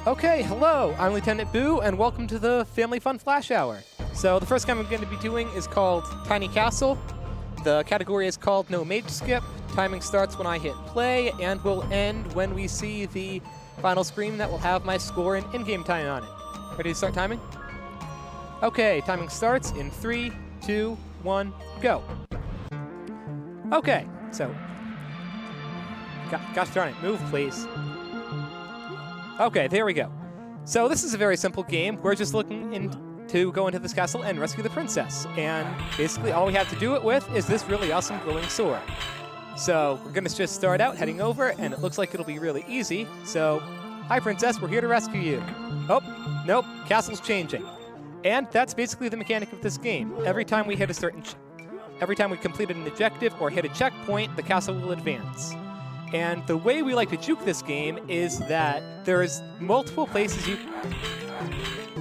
Okay, hello, I'm Lieutenant Boo, and welcome to the Family Fun Flash Hour. So the first game I'm going to be doing is called Tiny Castle. The category is called No Mageskip. Timing starts when I hit play, and will end when we see the final screen that will have my score and in-game time on it. Ready to start timing? Okay, timing starts in 3, 2, 1, go. Okay, so... Gosh darn it, move please. Okay, there we go. So this is a very simple game. We're just looking to go into this castle and rescue the princess. And basically all we have to do it with is this really awesome glowing sword. So we're gonna just start out heading over, and it looks like it'll be really easy. So, hi princess, we're here to rescue you. Oh, nope, castle's changing. And that's basically the mechanic of this game. Every time we hit a every time we completed an objective or hit a checkpoint, the castle will advance. And the way we like to juke this game is that there's multiple places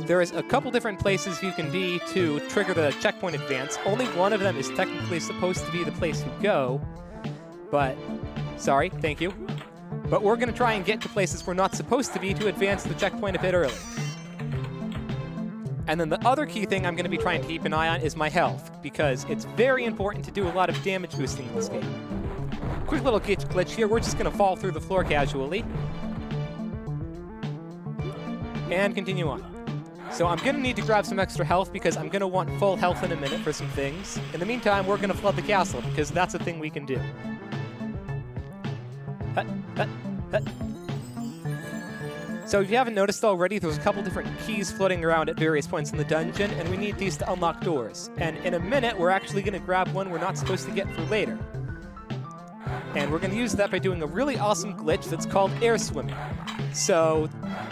there's a couple different places you can be to trigger the checkpoint advance. Only one of them is technically supposed to be the place you go. But, sorry, thank you. But we're going to try and get to places we're not supposed to be to advance the checkpoint a bit early. And then the other key thing I'm going to be trying to keep an eye on is my health, because it's very important to do a lot of damage boosting in this game. Quick little glitch here, we're just going to fall through the floor casually. And continue on. So I'm going to need to grab some extra health because I'm going to want full health in a minute for some things. In the meantime, we're going to flood the castle because that's a thing we can do. Hut, hut, hut. So if you haven't noticed already, there's a couple different keys floating around at various points in the dungeon, and we need these to unlock doors. And in a minute, we're actually going to grab one we're not supposed to get for later. And we're going to use that by doing a really awesome glitch that's called air swimming. So,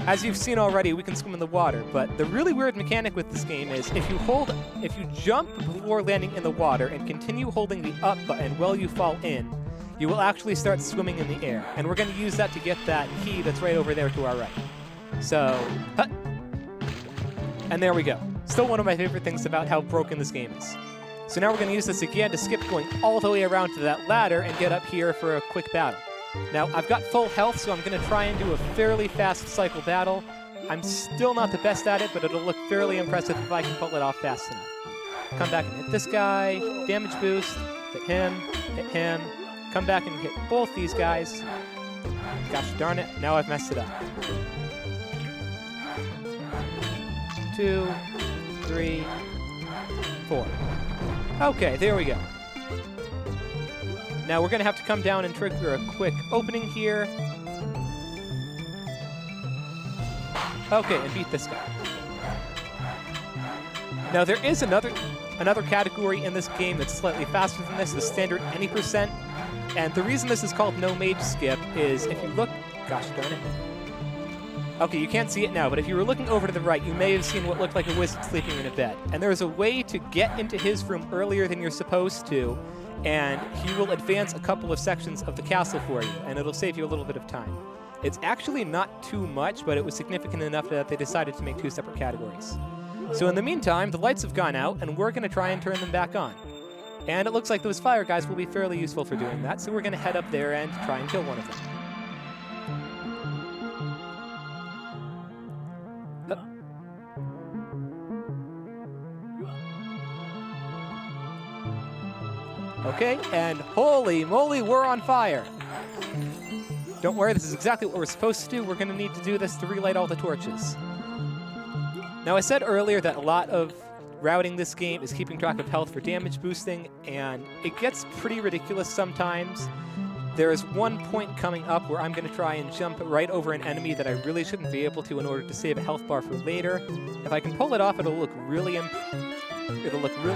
as you've seen already, we can swim in the water, but the really weird mechanic with this game is if you jump before landing in the water and continue holding the up button while you fall in, you will actually start swimming in the air. And we're going to use that to get that key that's right over there to our right. So, hut. And there we go. Still one of my favorite things about how broken this game is. So now we're going to use this again to skip going all the way around to that ladder and get up here for a quick battle. Now, I've got full health, so I'm going to try and do a fairly fast cycle battle. I'm still not the best at it, but it'll look fairly impressive if I can pull it off fast enough. Come back and hit this guy, damage boost, hit him, come back and hit both these guys. Gosh darn it, now I've messed it up. 2, 3, 4. Okay, there we go. Now we're going to have to come down and trigger a quick opening here. Okay, and beat this guy. Now there is another category in this game that's slightly faster than this, the standard any %. And the reason this is called No Mageskip is if you look... Gosh darn it. Okay, you can't see it now, but if you were looking over to the right, you may have seen what looked like a wizard sleeping in a bed. And there's a way to get into his room earlier than you're supposed to, and he will advance a couple of sections of the castle for you, and it'll save you a little bit of time. It's actually not too much, but it was significant enough that they decided to make 2 separate categories. So in the meantime, the lights have gone out, and we're going to try and turn them back on. And it looks like those fire guys will be fairly useful for doing that, so we're going to head up there and try and kill one of them. Okay, and holy moly, we're on fire! Don't worry, this is exactly what we're supposed to do. We're going to need to do this to relight all the torches. Now, I said earlier that a lot of routing this game is keeping track of health for damage boosting, and it gets pretty ridiculous sometimes. There is one point coming up where I'm going to try and jump right over an enemy that I really shouldn't be able to in order to save a health bar for later. If I can pull it off, it'll look really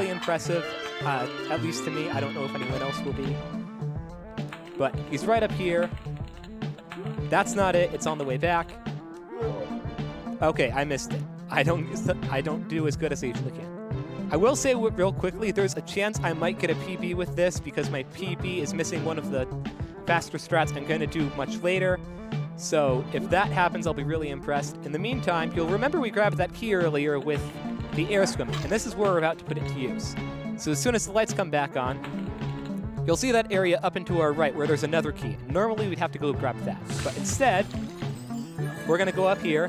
impressive, at least to me. I don't know if anyone else will be. But he's right up here. That's not it. It's on the way back. Okay, I missed it. I don't do as good as I usually can. I will say real quickly, there's a chance I might get a PB with this because my PB is missing one of the faster strats I'm going to do much later. So if that happens, I'll be really impressed. In the meantime, you'll remember we grabbed that key earlier with the air swimming, and this is where we're about to put it to use. So as soon as the lights come back on, you'll see that area up and to our right where there's another key. Normally we'd have to go grab that, but instead, we're going to go up here,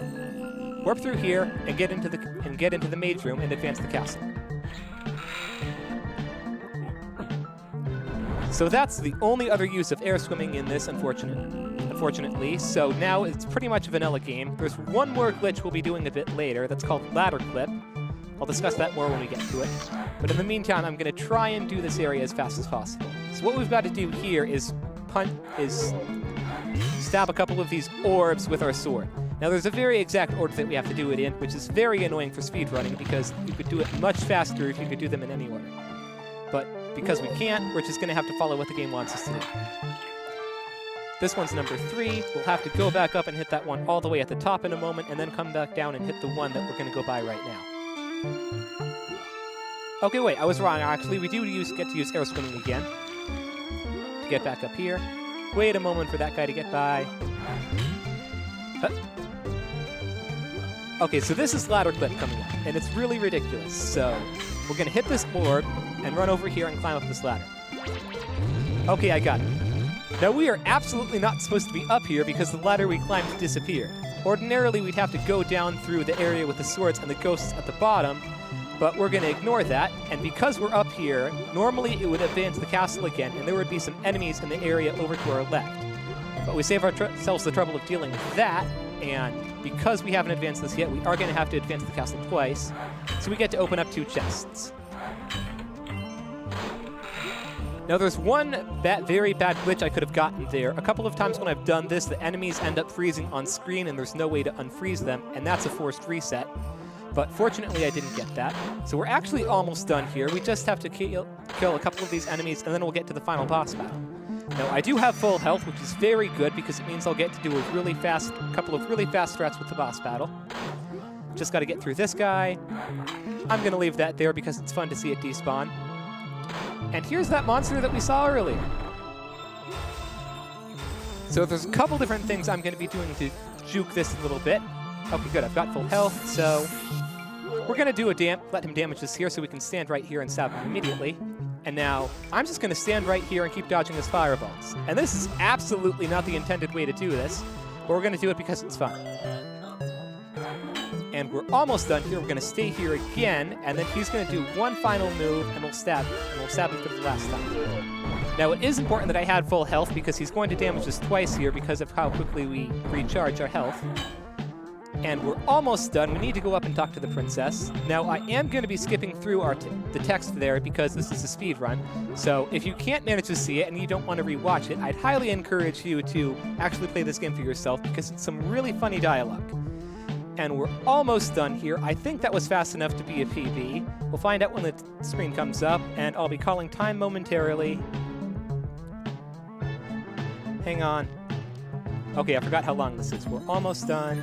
warp through here, and get into the mage room and advance the castle. So that's the only other use of air swimming in this, unfortunately. So now it's pretty much a vanilla game. There's one more glitch we'll be doing a bit later that's called ladder clip. I'll discuss that more when we get to it. But in the meantime, I'm going to try and do this area as fast as possible. So what we've got to do here is stab a couple of these orbs with our sword. Now there's a very exact order that we have to do it in, which is very annoying for speedrunning because you could do it much faster if you could do them in any order. But because we can't, we're just going to have to follow what the game wants us to do. This one's number 3. We'll have to go back up and hit that one all the way at the top in a moment, and then come back down and hit the one that we're going to go by right now. Okay, wait, I was wrong, actually. We do get to use air swimming again to get back up here. Wait a moment for that guy to get by. Okay, so this is ladder clip coming up, and it's really ridiculous. So we're going to hit this orb and run over here and climb up this ladder. Okay, I got it. Now, we are absolutely not supposed to be up here because the ladder we climbed disappeared. Ordinarily, we'd have to go down through the area with the swords and the ghosts at the bottom, but we're going to ignore that, and because we're up here, normally it would advance the castle again, and there would be some enemies in the area over to our left. But we save ourselves the trouble of dealing with that, and because we haven't advanced this yet, we are going to have to advance the castle twice, so we get to open up 2 chests. Now there's one very bad glitch I could have gotten there. A couple of times when I've done this, the enemies end up freezing on screen and there's no way to unfreeze them, and that's a forced reset. But fortunately I didn't get that. So we're actually almost done here. We just have to kill a couple of these enemies and then we'll get to the final boss battle. Now I do have full health, which is very good because it means I'll get to do a couple of really fast strats with the boss battle. Just got to get through this guy. I'm going to leave that there because it's fun to see it despawn. And here's that monster that we saw earlier. So there's a couple different things I'm going to be doing to juke this a little bit. Okay, good. I've got full health, so we're going to let him damage this here so we can stand right here and stab him immediately. And now I'm just going to stand right here and keep dodging his fireballs. And this is absolutely not the intended way to do this, but we're going to do it because it's fun. And we're almost done here. We're going to stay here again, and then he's going to do one final move, and we'll stab him. And we'll stab him for the last time. Now, it is important that I had full health because he's going to damage us twice here because of how quickly we recharge our health. And we're almost done. We need to go up and talk to the princess. Now, I am going to be skipping through the text there because this is a speed run. So if you can't manage to see it and you don't want to rewatch it, I'd highly encourage you to actually play this game for yourself because it's some really funny dialogue. And we're almost done here. I think that was fast enough to be a PB. We'll find out when the screen comes up, and I'll be calling time momentarily. Hang on. Okay, I forgot how long this is. We're almost done.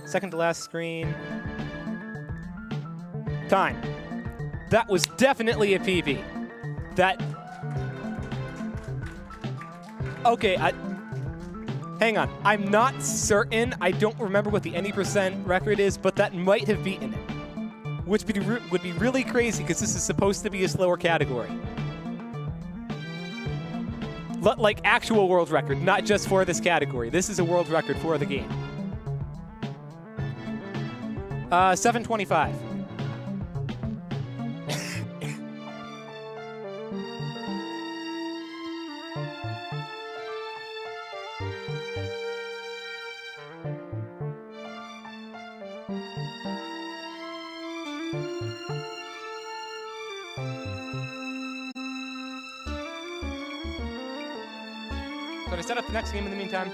Second to last screen. Time. That was definitely a PB. Okay, hang on. I'm not certain. I don't remember what the any % record is, but that might have beaten it. Which would be really crazy because this is supposed to be a slower category. Like actual world record, not just for this category. This is a world record for the game. 7:25. So to set up the next game in the meantime.